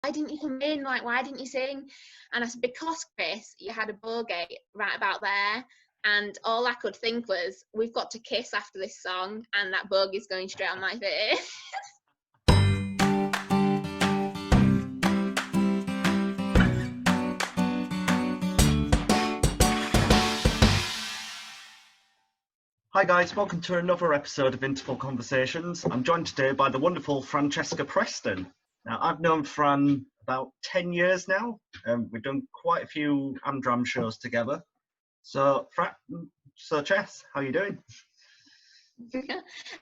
why didn't you come in? Like, why didn't you sing? And I said, because, Chris, you had a bogey right about there. And all I could think was, we've got to kiss after this song, and that bogey's going straight on my face. Hi guys, welcome to another episode of Interval Conversations. I'm joined today by the wonderful Francesca Preston. Now, I've known Fran about 10 years now. We've done quite a few Am Dram shows together. So, Chess, how are you doing?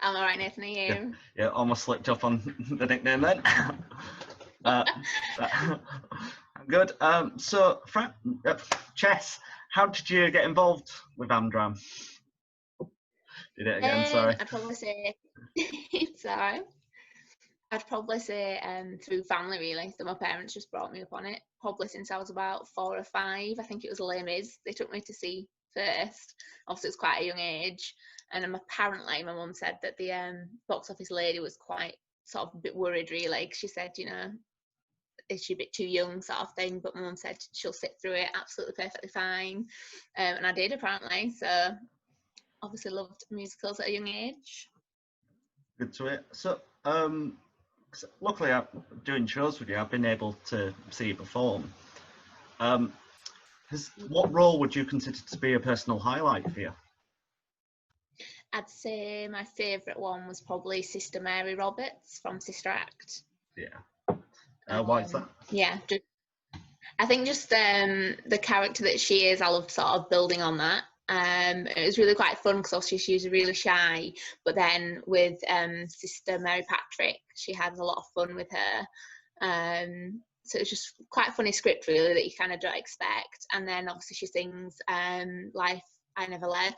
I'm all right, Nathan, are you? Yeah, almost slipped up on the nickname then. I'm good. So, Chess, how did you get involved with Am Dram? Did it again, sorry. I'd probably say, it's all right. I'd probably say through family, really. So my parents just brought me up on it, probably since I was about 4 or 5. I think it was Les Mis they took me to see first. Obviously, it was quite a young age. And apparently, my mum said that the box office lady was quite sort of a bit worried, really. She said, you know, is she a bit too young, sort of thing. But my mum said she'll sit through it absolutely perfectly fine. And I did, apparently. So obviously loved musicals at a young age. Good to it. So, luckily, I'm doing shows with you. I've been able to see you perform. What role would you consider to be a personal highlight for you? I'd say my favourite one was probably Sister Mary Roberts from Sister Act. Yeah. Why is that? Yeah, I think just the character that she is, I loved sort of building on that. It was really quite fun because obviously she was really shy, but then with Sister Mary Patrick, she had a lot of fun with her. So it's just quite a funny script, really, that you kind of don't expect. And then obviously she sings Life I Never Led,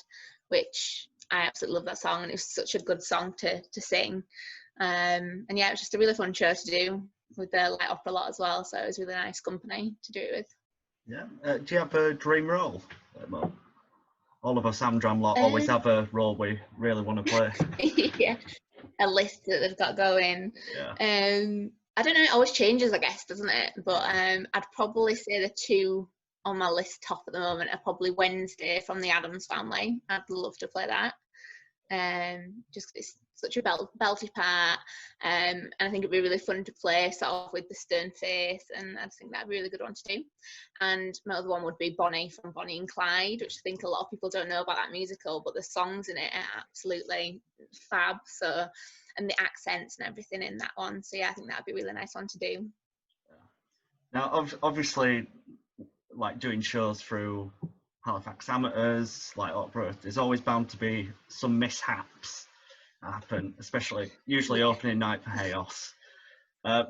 which I absolutely love that song, and it was such a good song to sing. And yeah, it was just a really fun show to do with the light opera lot as well, so it was really nice company to do it with. Yeah. Do you have a dream role? All of us Am Dram lot always have a role we really want to play. Yeah, a list that they've got going. Yeah. I don't know, it always changes, I guess, doesn't it? But I'd probably say the two on my list top at the moment are probably Wednesday from the Addams Family. I'd love to play that. Just 'cause it's such a belty part, and I think it'd be really fun to play sort of with the stern face, and I think that'd be a really good one to do. And my other one would be Bonnie from Bonnie and Clyde, which I think a lot of people don't know about that musical, but the songs in it are absolutely fab. So, and the accents and everything in that one. So yeah, I think that'd be a really nice one to do. Now, obviously, like doing shows through Halifax Amateurs, like opera, there's always bound to be some mishaps happen, especially usually opening night for Chaos.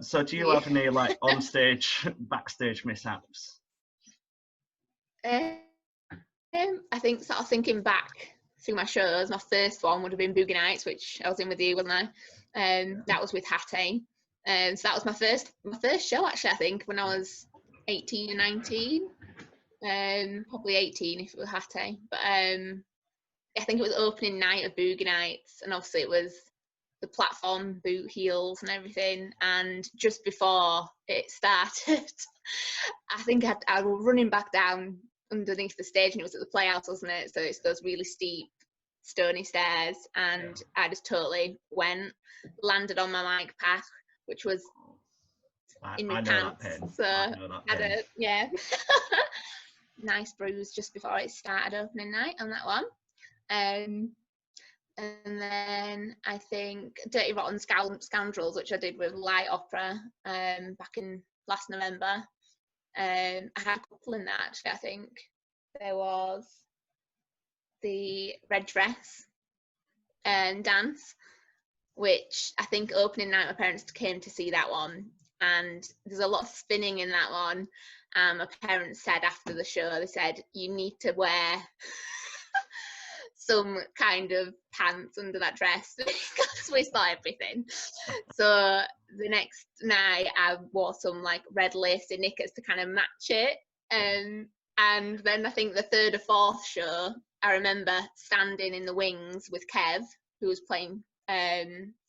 So do you have any like on stage, backstage mishaps? I think sort of thinking back through my shows, my first one would have been Boogie Nights, which I was in with you, wasn't I? That was with Hattie. So that was my first show, actually, I think, when I was 18 and 19. Probably 18 if it was Hattie. But I think it was opening night of Boogie Nights, and obviously it was the platform, boot heels and everything. And just before it started, I think I was running back down underneath the stage, and it was at the Playhouse, wasn't it? So it's those really steep, stony stairs, and yeah. I just totally landed on my mic pack, which was in my pants. So I had a nice bruise just before it started opening night on that one. And then I think Dirty Rotten Scoundrels, which I did with light opera back in last November. I had a couple in that, actually. I think there was the Red Dress and Dance, which I think opening night my parents came to see that one, and there's a lot of spinning in that one. My parents said after the show, they said, you need to wear some kind of pants under that dress because we saw everything. So the next night I wore some like red lacy knickers to kind of match it. And then I think the third or fourth show, I remember standing in the wings with Kev, who was playing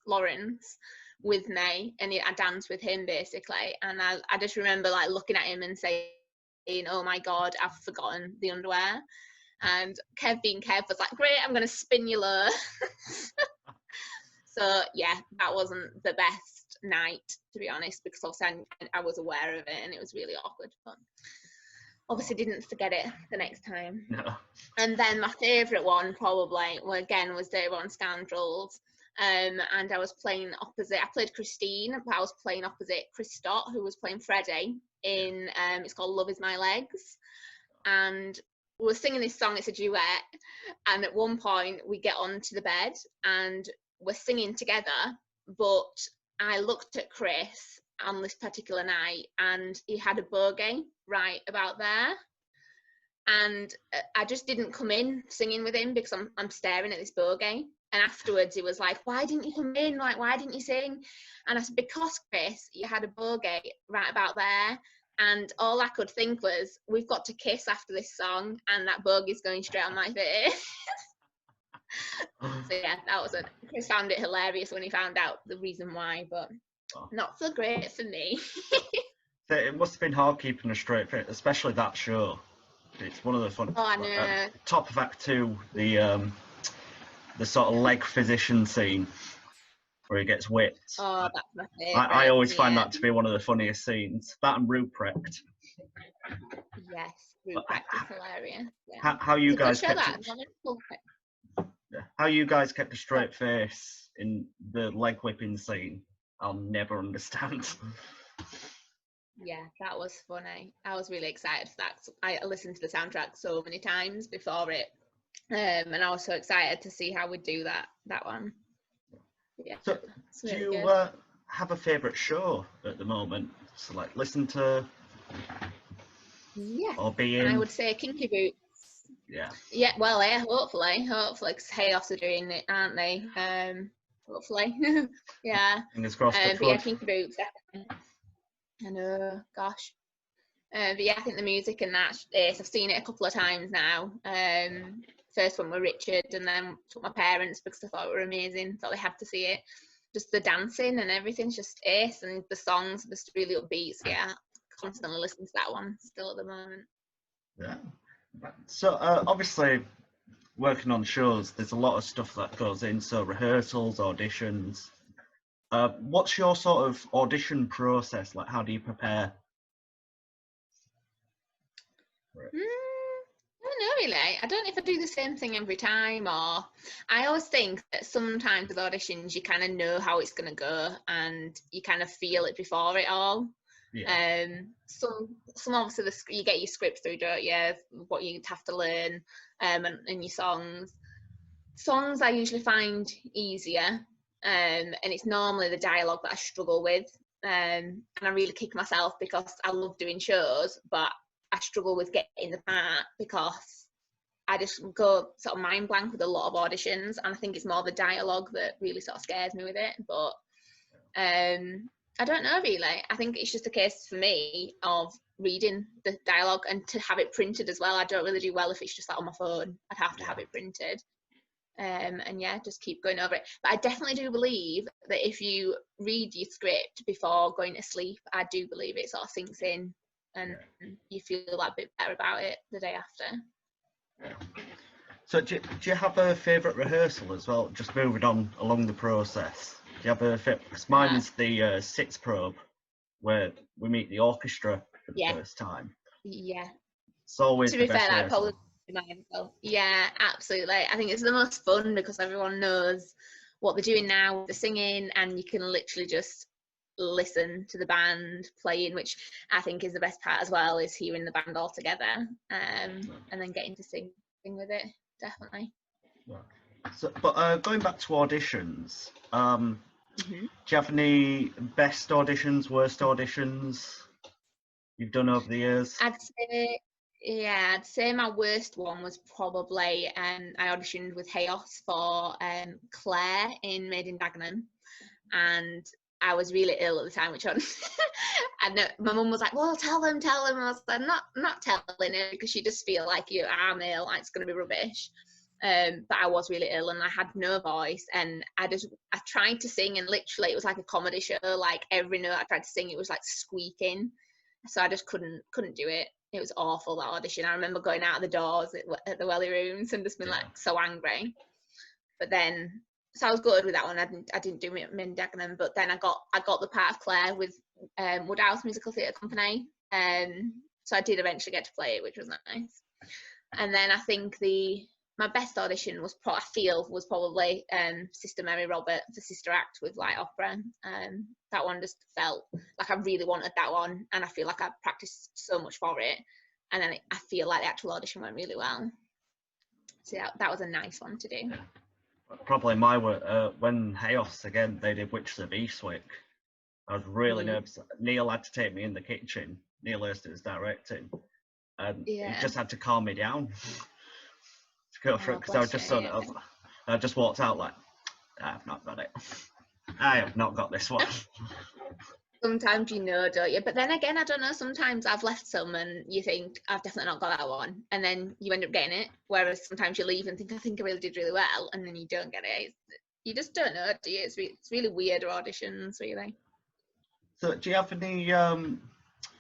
Lawrence, with me, and I danced with him basically. And I just remember like looking at him and saying, oh my God, I've forgotten the underwear. And Kev being Kev was like, great, I'm going to spin you low. So yeah, that wasn't the best night, to be honest, because obviously I was aware of it and it was really awkward. But obviously didn't forget it the next time. No. And then my favourite one probably, well, again, was They Were on Scoundrels. And I was playing opposite, I played Christine, but I was playing opposite Chris Stott, who was playing Freddie in, it's called Love Is My Legs. And we were singing this song, it's a duet. And at one point we get onto the bed and we're singing together, but I looked at Chris on this particular night and he had a bogey right about there. And I just didn't come in singing with him because I'm staring at this bogey. And afterwards he was like, why didn't you come in? Like, why didn't you sing? And I said, because Chris, you had a bogey right about there. And all I could think was, we've got to kiss after this song and that bogey's going straight on my face. So yeah, that was it. Chris found it hilarious when he found out the reason why, but not so great for me. So it must have been hard keeping a straight face, especially that show. It's one of the fun. Oh, I know. Top of Act 2, the sort of leg physician scene where he gets whipped. Oh, that's my favourite. I always find that to be one of the funniest scenes. That and Ruprecht. Yes, Ruprecht is hilarious. Yeah. How you guys kept it, how you guys kept a straight face in the leg whipping scene, I'll never understand. Yeah, that was funny. I was really excited for that. I listened to the soundtrack so many times before it, and I was so excited to see how we'd do that one. Yeah. So, really do you have a favourite show at the moment? So, like, listen to. Yeah. Or be in. I would say Kinky Boots. Yeah. Yeah. Well, yeah. Hopefully, because Chaos are doing it, aren't they? Hopefully. Yeah. Fingers crossed. But yeah, Kinky Boots. Definitely. I know, gosh. But yeah, I think the music and that is, I've seen it a couple of times now. First one with Richard, and then took my parents because I thought it were amazing. Thought they had to see it. Just the dancing and everything's just ace, and the songs are just really upbeat. So yeah, constantly listening to that one still at the moment. Yeah. So obviously, working on shows, there's a lot of stuff that goes in. So rehearsals, auditions. What's your sort of audition process? Like, how do you prepare? I don't know really. I don't know if I do the same thing every time, or I always think that sometimes with auditions you kind of know how it's going to go and you kind of feel it before it all. Yeah. Some obviously you get your script through, don't you? What you have to learn, and your songs. Songs I usually find easier. And it's normally the dialogue that I struggle with, and I really kick myself because I love doing shows, but I struggle with getting the part because I just go sort of mind blank with a lot of auditions, and I think it's more the dialogue that really sort of scares me with it. But I don't know really. I think it's just a case for me of reading the dialogue and to have it printed as well. I don't really do well if it's just like on my phone. I'd have to have it printed. And yeah, just keep going over it. But I definitely do believe that if you read your script before going to sleep, I do believe it sort of sinks in and you feel that bit better about it the day after. So do you have a favourite rehearsal as well? Just moving on along the process. Do you have a favourite? Because mine is the sits probe, where we meet the orchestra for the first time. Yeah. It's always to be the best fair, that rehearsal. probably yeah, absolutely. I think it's the most fun because everyone knows what they're doing now, the singing, and you can literally just listen to the band playing, which I think is the best part as well, is hearing the band all together, and then getting to sing with it, definitely. So, but going back to auditions, do you have any best auditions, worst auditions you've done over the years? I'd say my worst one was probably I auditioned with Chaos for Claire in Made in Dagenham, and I was really ill at the time, which and my mum was like, well, tell them. I was like, not telling her, because you just feel like you are ill, like it's going to be rubbish. But I was really ill and I had no voice, and I tried to sing, and literally it was like a comedy show. Like every note I tried to sing, it was like squeaking. So I just couldn't do it. It was awful, that audition. I remember going out the doors at the Welly Rooms and just being like so angry. But then, so I was good with that one. I didn't do Min Dagenham, but then I got the part of Claire with Woodhouse Musical Theatre Company. So I did eventually get to play it, which was nice. And then I think my best audition was probably Sister Mary Robert, the Sister Act with light opera. That one just felt like I really wanted that one, and I feel like I practiced so much for it, and then I feel like the actual audition went really well. So that was a nice one to do. Probably my work, when Hayos again, they did Witches of Eastwick. I was really nervous. Neil had to take me in the kitchen. Neil Lister was directing, and he just had to calm me down to go for it, because I was just I just walked out like, I've not got it. I have not got this one. Sometimes you know, don't you? But then again, I don't know, sometimes I've left some and you think, I've definitely not got that one, and then you end up getting it, whereas sometimes you leave and think, I think I really did really well, and then you don't get it. You just don't know, do you? It's really weird auditions, really. So do you have any,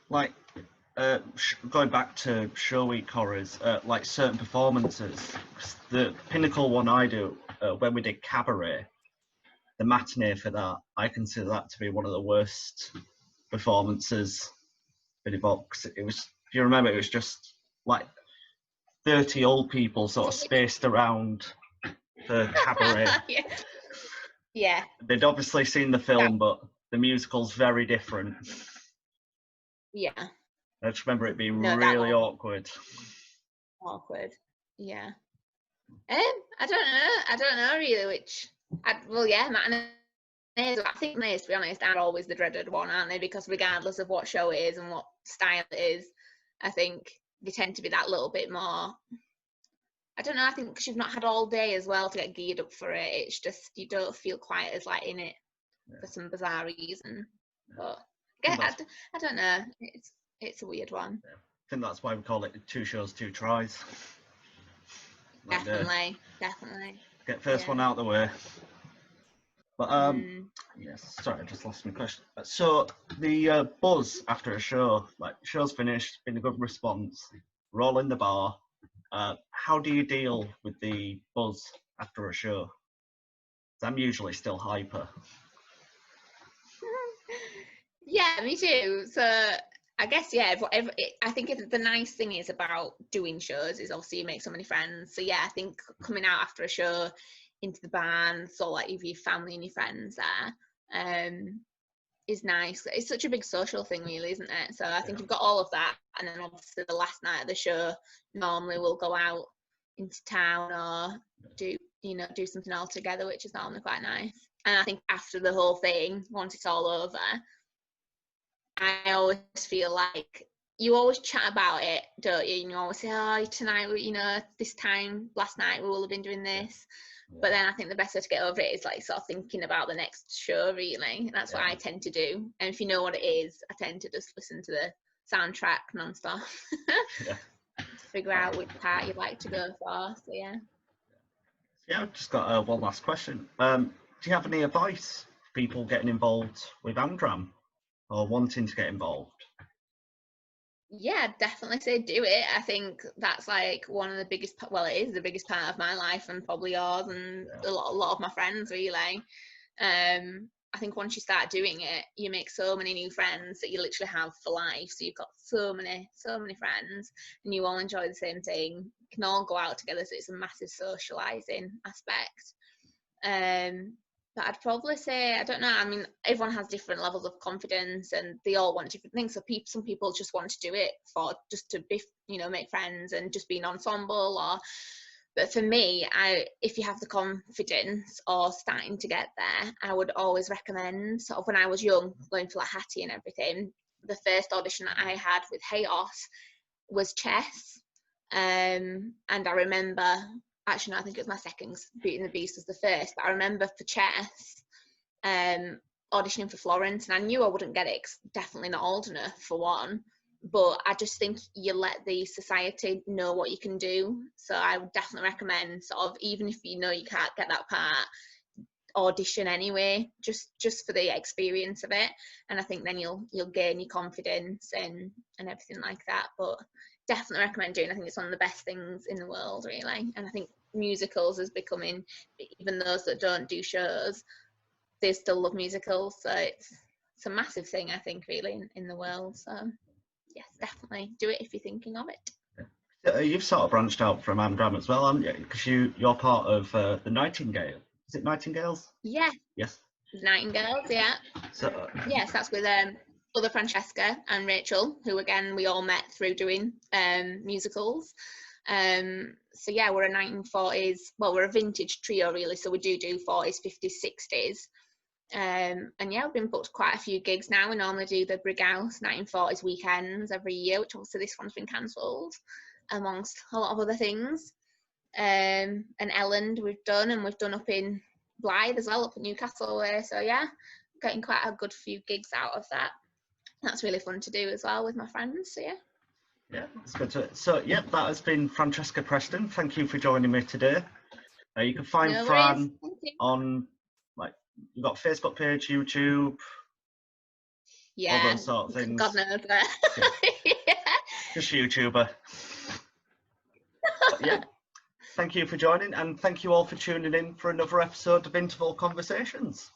like, going back to show week horrors, like certain performances? The pinnacle one I do, when we did Cabaret, the matinee for that, I consider that to be one of the worst performances in the box. It was, if you remember, it was just like 30 old people sort of spaced around the Cabaret. Yeah. They'd obviously seen the film, but the musical's very different. Yeah. I just remember it being really awkward. Yeah. I don't know really which. Matinees. I think matinees, to be honest, are always the dreaded one, aren't they? Because regardless of what show it is and what style it is, I think they tend to be that little bit more. I don't know. I think because you've not had all day as well to get geared up for it, it's just you don't feel quite as like in it for some bizarre reason. But I don't know. It's a weird one. I think that's why we call it 2 shows, 2 tries. Like definitely. Get first one out of the way. But yes, sorry, I just lost my question. So the buzz after a show, like show's finished, been a good response, we're all in the bar. How do you deal with the buzz after a show? I'm usually still hyper. Yeah, me too. So I guess, I think the nice thing is about doing shows is obviously you make so many friends. So yeah, I think coming out after a show into the band, so like if your family and your friends there, is nice. It's such a big social thing, really, isn't it? So I think you've got all of that, and then obviously the last night of the show, normally we'll go out into town or do something all together, which is normally quite nice. And I think after the whole thing, once it's all over, I always feel like you always chat about it, don't you? And you always say, oh, tonight, this time last night we will have been doing this. But then I think the best way to get over it is like sort of thinking about the next show, really. And that's what I tend to do. And if you know what it is, I tend to just listen to the soundtrack non-stop. Figure out which part you'd like to go for. So yeah. Yeah, I've just got one last question. Do you have any advice for people getting involved with Am Dram or wanting to get involved? Yeah, definitely say do it. I think that's like one of the biggest, it is the biggest part of my life and probably yours and a lot of my friends, really. I think once you start doing it, you make so many new friends that you literally have for life. So you've got so many friends and you all enjoy the same thing. You can all go out together, so it's a massive socialising aspect. But I'd probably say, I don't know, I mean, everyone has different levels of confidence and they all want different things. So some people just want to do it for just to be, make friends and just be an ensemble. But for me, if you have the confidence or starting to get there, I would always recommend, sort of when I was young, going for like Hattie and everything, the first audition that I had with Hayos was chess. And I remember, actually, no, I think it was my second, Beauty and the Beast was the first, but I remember for chess, auditioning for Florence, and I knew I wouldn't get it, 'cause definitely not old enough for one, but I just think you let the society know what you can do. So I would definitely recommend, sort of, even if you know you can't get that part, audition anyway, just for the experience of it. And I think then you'll gain your confidence and everything like that. But definitely recommend doing. I think it's one of the best things in the world, really. And I think musicals is becoming, even those that don't do shows, they still love musicals. So it's a massive thing, I think, really, in the world. So yes, definitely do it if you're thinking of it. You've sort of branched out from Am Dram as well, haven't you? Because you're part of the Nightingale. Is it Nightingales? Yeah. Yes. Nightingales, yeah. So yes, that's with other Francesca and Rachel, who again we all met through doing musicals. So yeah, we're a 1940s, well, we're a vintage trio really, so we do 40s, 50s, 60s. And yeah, we've been booked quite a few gigs now. We normally do the Brighouse 1940s weekends every year, which obviously this one's been cancelled, amongst a lot of other things. And Elland we've done, and we've done up in Blythe as well, up at Newcastle way. So yeah, getting quite a good few gigs out of that. That's really fun to do as well with my friends. So yeah. Yeah, that's good. So yeah, that has been Francesca Preston. Thank you for joining me today. You can find No Fran worries. on, like, you've got a Facebook page, YouTube, all those sort of things. God knows that. Yeah. Just a YouTuber. But yeah, thank you for joining, and thank you all for tuning in for another episode of Interval Conversations.